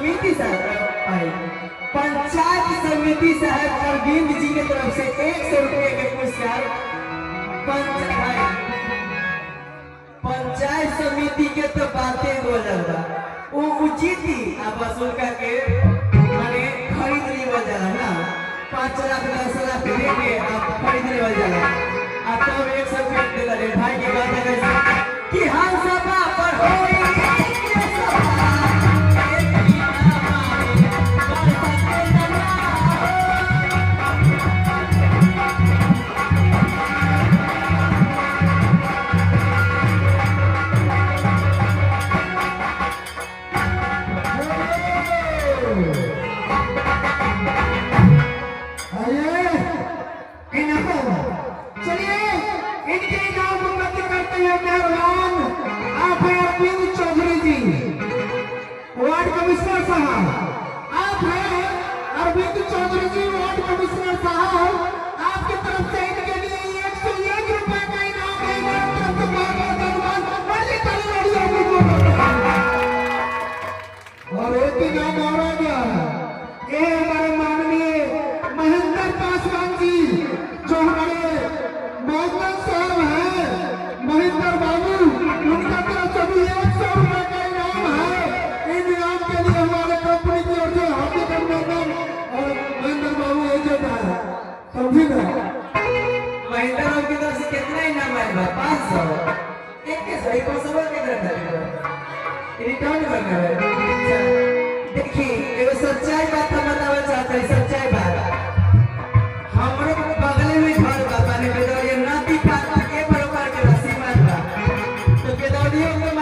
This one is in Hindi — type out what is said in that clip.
समिति साहब पंचायत समिति साहब अरविंद जी की तरफ से 100 रुपये के पुरस्कार पंचायत समिति के तो बातें बोल वो उचित ही आप वसूल करके माने खरीद ली वजह ना 5 लाख 10 लाख देके आप खरीद ली वजह आप तो 100 रुपये दे दे भाई की बात है कि हम सभा पर होई कमिश्नर साहब आप हैं अरविंद चौधरी जी वार्ड कमिश्नर साहब आपकी तरफ से इनके लिए 101 रुपए का इनाम है मेरी तरफ से बहुत धन्यवाद बड़ी ताली और एक इनाम और आ गया ये हमारे माननीय महेंद्र पासवान जी जो हमारे मौजूद साहब हैं महेंद्र बाबू उनका तरफ से भी 100 रुपए का इनाम है इन इनाम के लिए हमारे कंपनी की ओर से हार्दिक अभिनंदन और महेंद्र बाबू एजेंट है समझी ना महेंद्र बाबू की तरफ से कितना इनाम है 500 एक के सही को सवाल के तरफ रिटर्न करना है देखिए ये सच्चाई बात